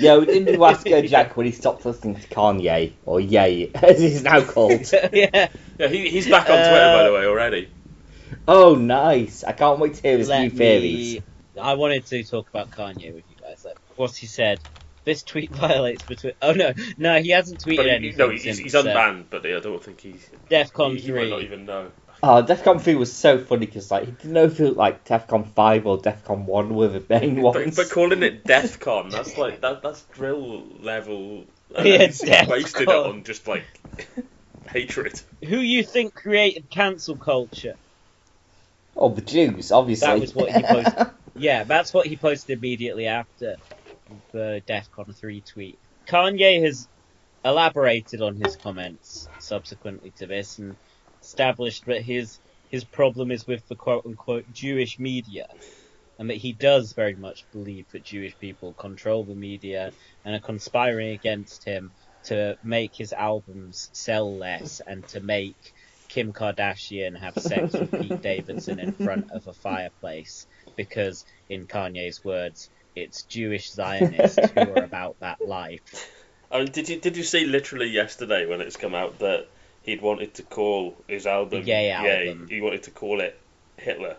Yeah, we didn't do Ask Jack when he stopped listening to Kanye, or Ye, as he's now called. Yeah, he's back on Twitter, by the way, already. Oh, nice. I can't wait to hear his new theories. I wanted to talk about Kanye with you guys. What's he said? This tweet violates between... Oh, no, he hasn't tweeted anything. No, he's unbanned, but I don't think he's... DEFCON 3. He might not even know. Oh, DEFCON 3 was so funny because he didn't know if it was like DEFCON 5 or DEFCON 1 were the main ones. But calling it DEFCON, that's like that's drill level. Yeah, he's wasted it on just like hatred. Who you think created cancel culture? Oh, the Jews, obviously. That was what he posted. Yeah, that's what he posted immediately after the DEFCON 3 tweet. Kanye has elaborated on his comments subsequently to this and established that his problem is with the quote-unquote Jewish media, and that he does very much believe that Jewish people control the media and are conspiring against him to make his albums sell less and to make Kim Kardashian have sex with Pete Davidson in front of a fireplace because, in Kanye's words, it's Jewish Zionists who are about that life. I mean, did you see literally yesterday when it's come out that he'd wanted to call his album album. He wanted to call it Hitler.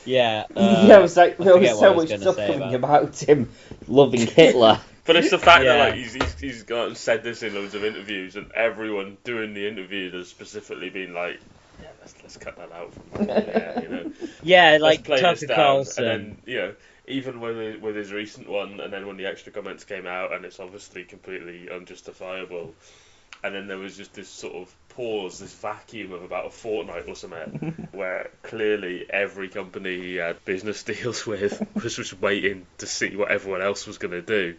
Yeah. It was like there was so much stuff coming about him loving Hitler. But it's the fact that like he's gone and said this in loads of interviews, and everyone doing the interview has specifically been like, yeah, let's cut that out. Yeah, like Tucker Carlson. And then even with his recent one, and then when the extra comments came out, and it's obviously completely unjustifiable. And then there was just this sort of pause, this vacuum of about a fortnight or something, where clearly every company he had business deals with was just waiting to see what everyone else was going to do.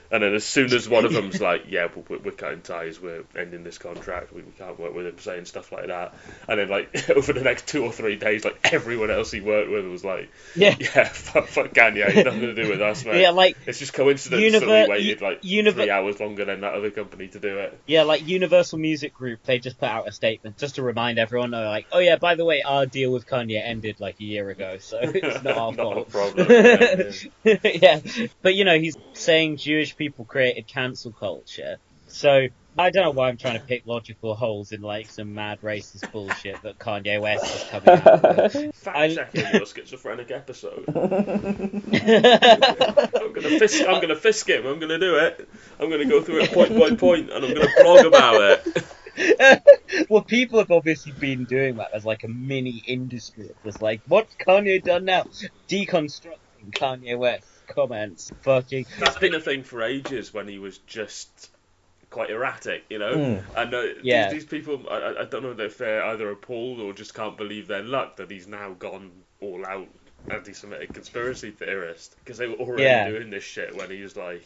And then as soon as one of them's like, yeah, we're cutting ties, we're ending this contract, we can't work with him, saying stuff like that. And then like over the next 2 or 3 days, like everyone else he worked with was like, fuck Kanye, nothing to do with us, mate. Yeah, like it's just coincidence that we waited like 3 hours longer than that other company to do it. Yeah, like Universal Music Group, they just put out a statement just to remind everyone, they're like, oh yeah, by the way, our deal with Kanye ended like a year ago, so it's not our fault. Not a problem. Yeah, but he's saying Jewish people created cancel culture, so I don't know why I'm trying to pick logical holes in like some mad racist bullshit that Kanye West is coming out with. Fact-checking your schizophrenic episode. I'm gonna fisk him. I'm gonna do it. I'm gonna go through it point by point, and I'm gonna blog about it. Well, people have obviously been doing that as like a mini industry. It was like, what's Kanye done now? Deconstructing Kanye West comments. That's been a thing for ages when he was just quite erratic, And these people, I don't know if they're either appalled or just can't believe their luck that he's now gone all out anti-Semitic conspiracy theorist, because they were already doing this shit when he was like,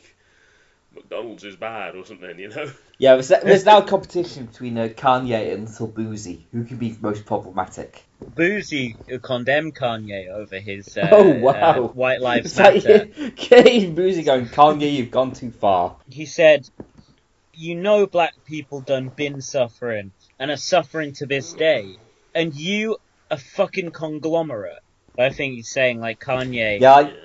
McDonald's is bad or something, Yeah, there's now a competition between Kanye and Little Boozy. Who can be most problematic? Boozy condemned Kanye over his White Lives Matter. Like, Boozy going, Kanye, you've gone too far. He said, black people done been suffering and are suffering to this day, and you a fucking conglomerate. I think he's saying like Kanye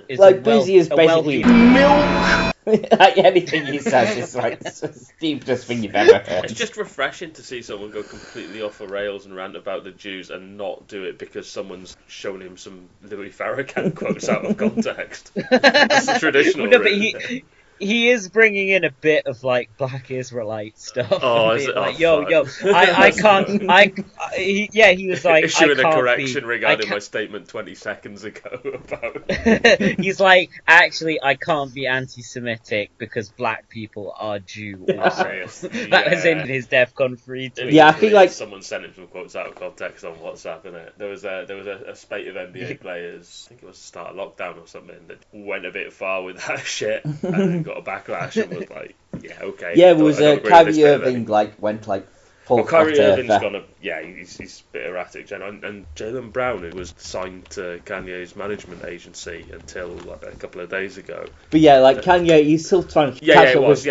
is like Boozy is basically milk. Like anything he says is like the stupidest thing you've ever heard. It's just refreshing to see someone go completely off the rails and rant about the Jews and not do it because someone's shown him some Louis Farrakhan quotes out of context. That's the traditional route. He is bringing in a bit of like Black Israelite stuff. Oh, is it? Like, I can't. He was like issuing a correction regarding my statement 20 seconds ago about. He's like, actually, I can't be anti-Semitic because black people are Jew also. That was in his DEFCON 3 tweet. Yeah, I think like someone sent him some quotes out of context on WhatsApp, innit? There was a spate of NBA players. I think it was the start of lockdown or something that went a bit far with that shit. And got a backlash and was like, yeah, okay. Yeah, it was Kyrie Irving went full. Kyrie Irving's gone he's a bit erratic, and Jaylen Brown, who was signed to Kanye's management agency until a couple of days ago. But yeah, Kanye, he's still trying to. It was. So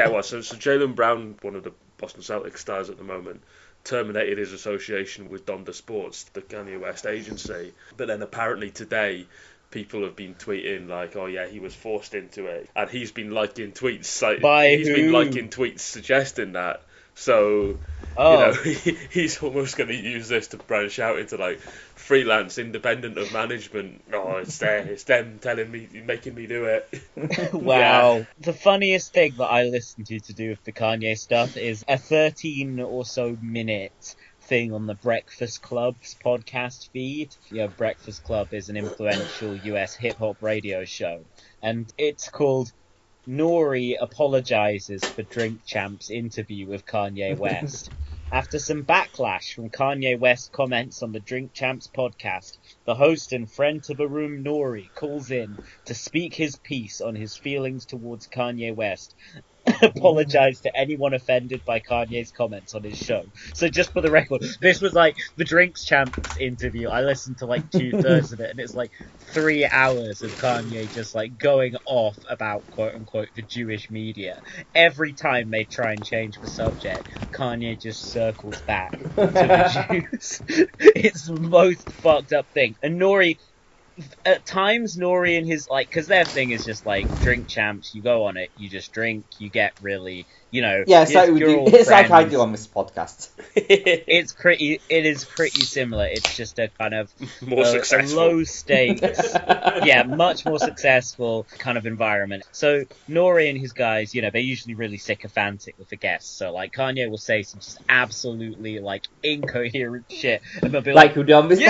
Jaylen Brown, one of the Boston Celtics stars at the moment, terminated his association with Donda Sports, the Kanye West agency. But then apparently today, people have been tweeting like, "Oh yeah, he was forced into it," and he's been liking tweets like Been liking tweets suggesting that. So, he's almost going to use this to branch out into like freelance, independent of management. Oh, it's them telling me, making me do it. Wow. Yeah. The funniest thing that I listen to do with the Kanye stuff is a 13 or so minute thing on the Breakfast Club's podcast feed. Breakfast Club is an influential US hip-hop radio show, and it's called Nori Apologizes for Drink Champ's interview with Kanye West. After some backlash from Kanye West's comments on the Drink Champs podcast, the host and friend to the room Nori calls in to speak his piece on his feelings towards Kanye West. Apologize to anyone offended by Kanye's comments on his show. So just for the record, this was like the Drinks Champs interview. I listened to like 2/3 of it, and it's like 3 hours of Kanye just like going off about quote unquote the Jewish media. Every time they try and change the subject, Kanye just circles back to the Jews. It's the most fucked up thing. And Nori, at times, Nori and his, because their thing is just, Drink Champs, you go on it, you just drink, you get really, Yeah, it's like I do on this podcast. It is pretty similar. It's just a kind of more successful. Low stakes, much more successful kind of environment. So Nori and his guys, they're usually really sycophantic with the guests. So, Kanye will say some just absolutely, incoherent shit, and they'll be like I do on this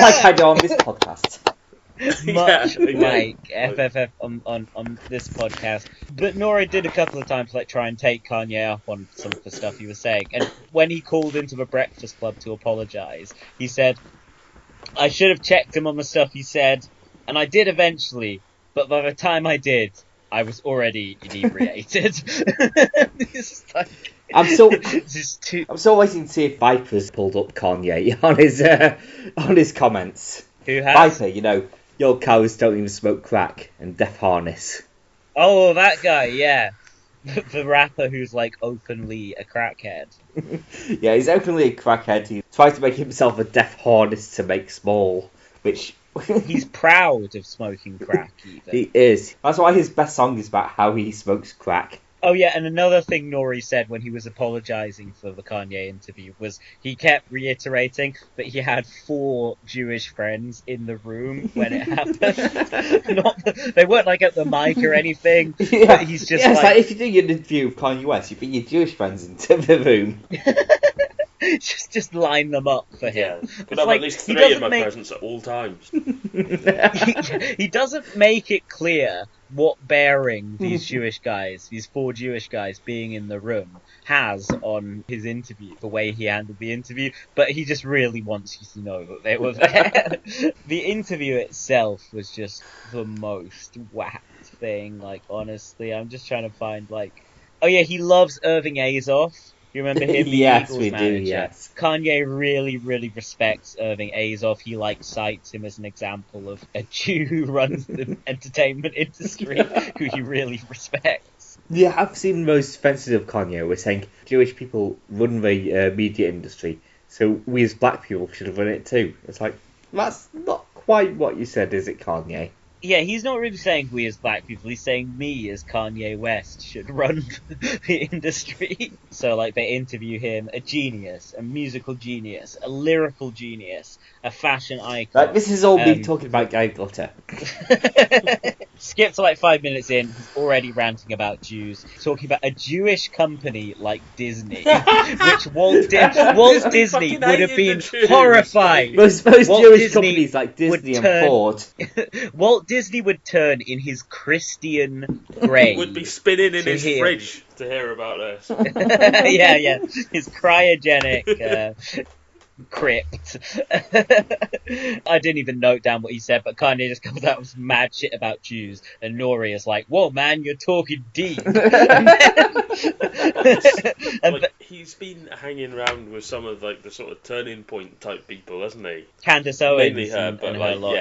podcast. Much like FFF on this podcast. But Nori did a couple of times try and take Kanye up on some of the stuff he was saying. And when he called into the Breakfast Club to apologise, he said, "I should have checked him on the stuff he said, and I did eventually, but by the time I did, I was already inebriated." I'm so waiting to see if Viper's pulled up Kanye on his comments. Who has? Viper, your cows don't even smoke crack, and Death Harness. Oh, that guy, yeah. The rapper who's, openly a crackhead. Yeah, he's openly a crackhead. He tries to make himself a Death Harness to make small, which... He's proud of smoking crack, even. He is. That's why his best song is about how he smokes crack. Oh yeah, and another thing Nori said when he was apologising for the Kanye interview was he kept reiterating that he had 4 Jewish friends in the room when it happened. They weren't at the mic or anything. Yeah, but he's just it's like if you do your interview with Kanye West, you bring your Jewish friends into the room. just line them up for him. Yeah, could have at least 3 in my presence at all times. He doesn't make it clear what bearing these 4 Jewish guys being in the room has on his interview, the way he handled the interview, but he just really wants you to know that they were there. The interview itself was just the most whacked thing, honestly. I'm just trying to find, oh yeah, he loves Irving Azoff. You remember him? Yes, Eagles we manager. do, yes. Kanye really, really respects Irving Azoff. He, cites him as an example of a Jew who runs the entertainment industry, who he really respects. Yeah, I've seen the most offensive of Kanye. We're saying Jewish people run the media industry, so we as black people should run it too. It's that's not quite what you said, is it, Kanye? Yeah, he's not really saying we as black people, he's saying me as Kanye West should run the industry. So, they interview him, a genius, a musical genius, a lyrical genius, a fashion icon. This is all me talking about Gary Glitter. Skip to 5 minutes in, he's already ranting about Jews, talking about a Jewish company like Disney, which Walt Disney would have been horrified. Most Jewish companies like Disney and Ford. Walt Disney would turn in his Christian grave. He would be spinning in his fridge to hear about this. yeah. His cryogenic crypt. I didn't even note down what he said, but Kanye just comes out with mad shit about Jews, and Nori is like, "Whoa, man, you're talking deep." He's been hanging around with some of the sort of turning point type people, hasn't he? Candace Owens, mainly her, but her lot,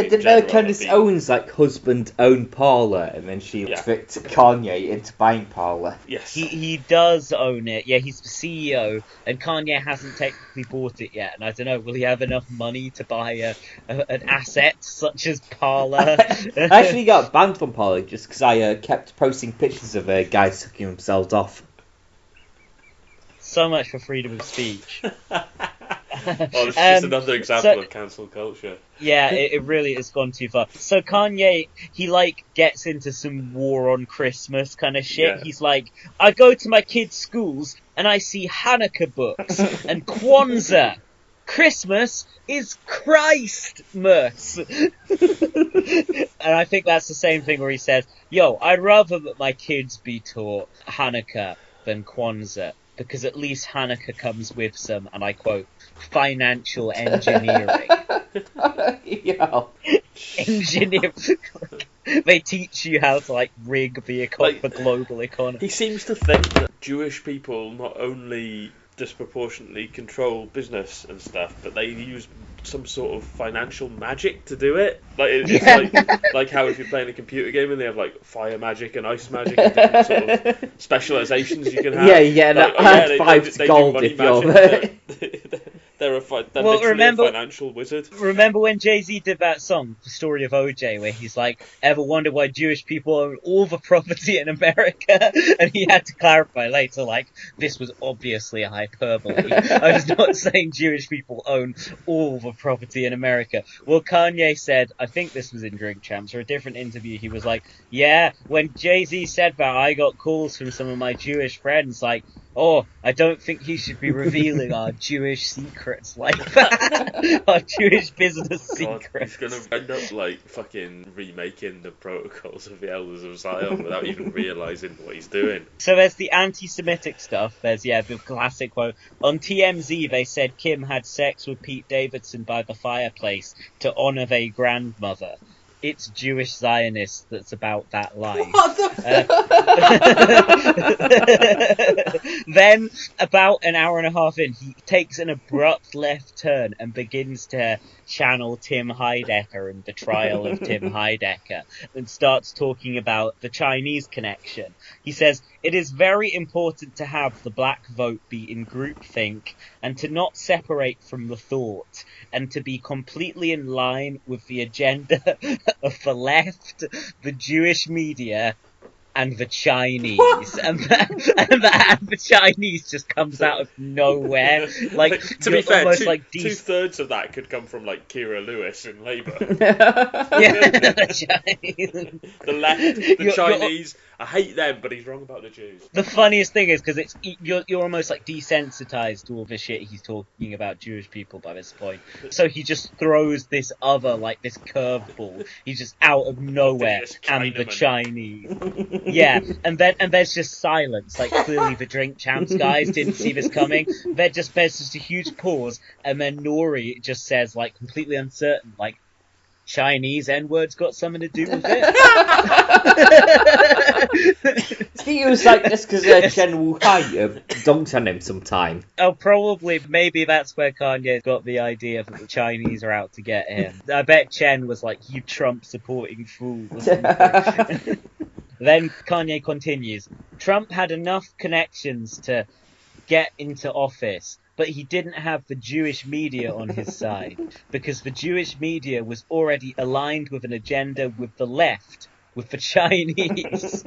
didn't Candace Owens husband own Parler, and then she tricked Kanye into buying Parler? Yes, he does own it. Yeah, he's the CEO, and Kanye hasn't taken. exactly bought it yet, and I don't know, will he have enough money to buy an asset such as Parler? I actually got banned from Parler just because I kept posting pictures of guys sucking themselves off. So much for freedom of speech. It's just another example of cancel culture. Yeah, it really has gone too far. So Kanye, he gets into some war on Christmas kind of shit. Yeah. He's like, I go to my kids' schools and I see Hanukkah books and Kwanzaa. Christmas is Christmas. And I think that's the same thing where he says, yo, I'd rather that my kids be taught Hanukkah than Kwanzaa, because at least Hanukkah comes with some, and I quote, financial engineering. Yeah. Engineering. They teach you how to rig the global economy. He seems to think that Jewish people not only disproportionately control business and stuff, but they use some sort of financial magic to do it. It's like how if you're playing a computer game and they have fire magic and ice magic and different sort of specializations you can have. Add 5 to gold if you're They're literally a financial wizard. Remember when Jay-Z did that song, The Story of OJ, where he's like, ever wondered why Jewish people own all the property in America? And he had to clarify later, this was obviously a hyperbole. I was not saying Jewish people own all the property in America. Well, Kanye said, I think this was in Drink Champs or a different interview, he was like, yeah, when Jay-Z said that, I got calls from some of my Jewish friends oh, I don't think he should be revealing our Jewish secrets like that. Our Jewish business secrets. He's going to end up fucking remaking the protocols of the Elders of Zion without even realising what he's doing. So there's the anti-Semitic stuff. There's, the classic quote. On TMZ, they said Kim had sex with Pete Davidson by the fireplace to honour their grandmother. It's Jewish Zionists that's about that life. What the Then, about an hour and a half in, he takes an abrupt left turn and begins to channel Tim Heidecker and the trial of Tim Heidecker, and starts talking about the Chinese connection. He says, it is very important to have the black vote be in groupthink and to not separate from the thought, and to be completely in line with the agenda of the left, the Jewish media, and the Chinese. And the Chinese just comes out of nowhere. To be fair, almost two-thirds of that could come from Kira Lewis in Labour. the Chinese. The left, the Chinese. I hate them, but he's wrong about the Jews. The funniest thing is because you're almost desensitized to all the shit he's talking about Jewish people by this point. So he just throws this other this curveball. He's just out of nowhere, and the Chinese. Yeah, and there's just silence. Clearly the Drink Champs guys didn't see this coming. There's just a huge pause, and then Nori just says completely uncertain, Chinese N-words got something to do with it? I think it was just because Chen Wu Hai dunked on him sometime. Oh, probably. Maybe that's where Kanye got the idea that the Chinese are out to get him. I bet Chen was you Trump supporting fool or something. Then Kanye continues, Trump had enough connections to get into office, but he didn't have the Jewish media on his side, because the Jewish media was already aligned with an agenda with the left, with the Chinese.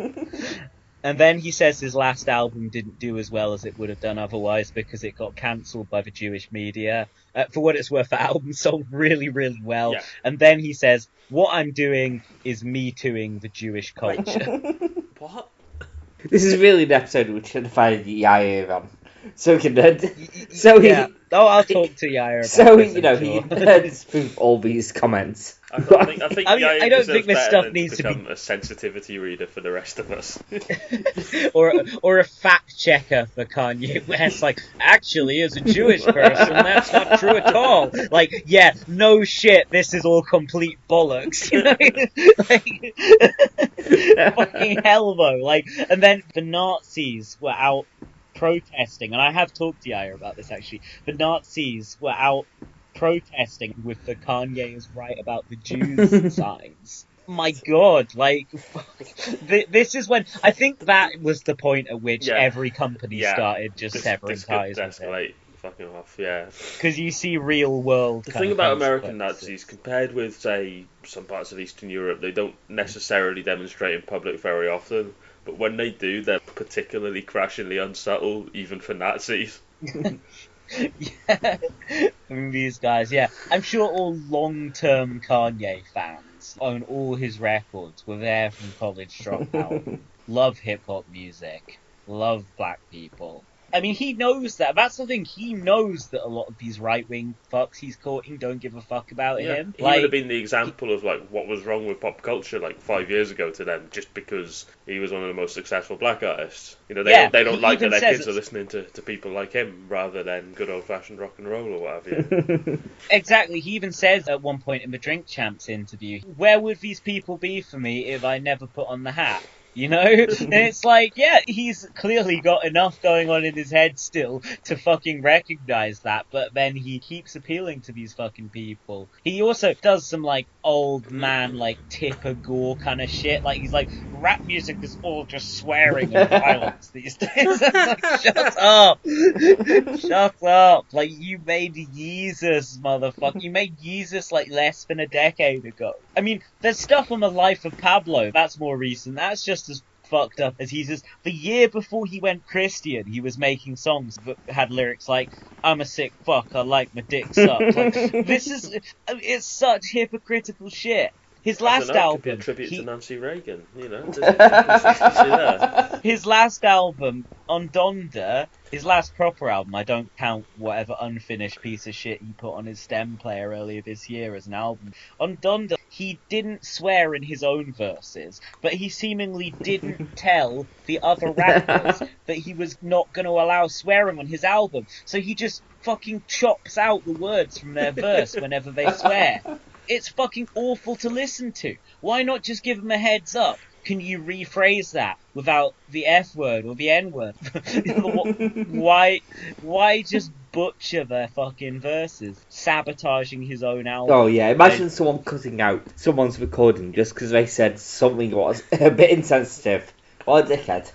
And then he says his last album didn't do as well as it would have done otherwise because it got cancelled by the Jewish media. For what it's worth, the album sold really, really well. Yeah. And then he says, what I'm doing is me tooing the Jewish culture. What? This is really an episode which should find Yair on. So he can... I'll talk to Yair about so, this. So, he can disprove all these comments. I think I don't think this stuff needs to become a sensitivity reader for the rest of us. or a fact checker for Kanye West. Actually, as a Jewish person, that's not true at all. No shit, this is all complete bollocks. Fucking hell, though. And then the Nazis were out protesting, and I have talked to Yair about this actually. The Nazis were out protesting with the Kanye is right about the Jews signs. My God, this is when I think that was the point at which every company started just severing ties with it. fucking off, yeah. Because you see real world. The kind thing of about American consequences. Nazis, compared with, say, some parts of Eastern Europe, they don't necessarily demonstrate in public very often. But when they do, they're particularly crashingly unsubtle, even for Nazis. Yeah, I mean, these guys, yeah. I'm sure all long-term Kanye fans own all his records, were there from College Dropout, love hip-hop music, love black people. I mean, he knows that. That's the thing. He knows that a lot of these right-wing fucks he's courting don't give a fuck about Yeah, him. he would have been the example of like what was wrong with pop culture like 5 years ago to them, just because he was one of the most successful black artists. You know, they don't he like that even their says kids are listening to people like him rather than good old fashioned rock and roll or what have you. Exactly. He even says at one point in the Drink Champs interview, "Where would these people be for me if I never put on the hat?" You know? And it's like, yeah, he's clearly got enough going on in his head still to fucking recognize that, but then he keeps appealing to these fucking people. He also does some, like, old man, like, Tipper Gore kind of shit. Like, he's like, rap music is all just swearing and violence these days. It's like, shut up! Shut up! Like, you made Yeezus, motherfucker. You made Yeezus, like, less than a decade ago. I mean, there's stuff on the life of Pablo. That's more recent. That's just as fucked up as Yeezus. The year before he went Christian, he was making songs that had lyrics like, "I'm a sick fuck, I like my dick sucked." Like, it's such hypocritical shit. His last album, could be a tribute to Nancy Reagan, you know. There's consistency there. His last album, on Donda, his last proper album, I don't count whatever unfinished piece of shit he put on his stem player earlier this year as an album. On Donda, he didn't swear in his own verses, but he seemingly didn't tell the other rappers that he was not going to allow swearing on his album. So he just fucking chops out the words from their verse whenever they swear. It's fucking awful to listen to. Why not just give them a heads up? Can you rephrase that without the F word or the N word? Why just butcher their fucking verses? Sabotaging his own album. Oh yeah, imagine someone cutting out someone's recording just because they said something was a bit insensitive. What a dickhead.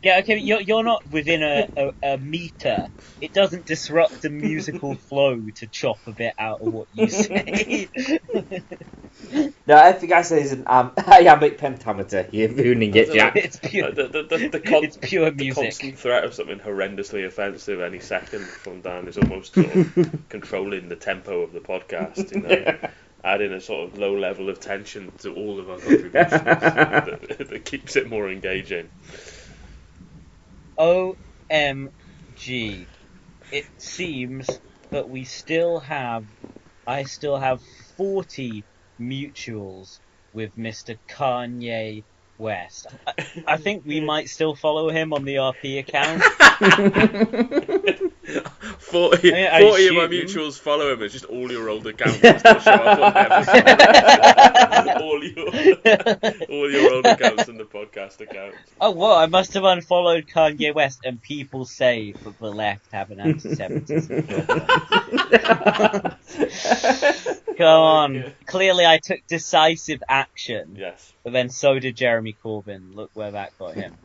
Yeah, okay, you're not within a meter. It doesn't disrupt the musical flow to chop a bit out of what you say. No, I think I say it's an iambic pentameter. You're ruining it, Jack. It's pure. It's pure music. The constant threat of something horrendously offensive any second from Dan is almost sort of controlling the tempo of the podcast. You know, adding a sort of low level of tension to all of our contributions that keeps it more engaging. OMG. It seems that I still have 40 mutuals with Mr. Kanye West. I think we might still follow him on the RP account. 40 I of my assume. mutuals follow him. It's just all your old accounts that still show up on all your old accounts and the podcast accounts. Oh, well, I must have unfollowed Kanye West, and people say that the left have an anti-Semitism problem. Come on. Yeah. Clearly I took decisive action. Yes. But then so did Jeremy Corbyn. Look where that got him.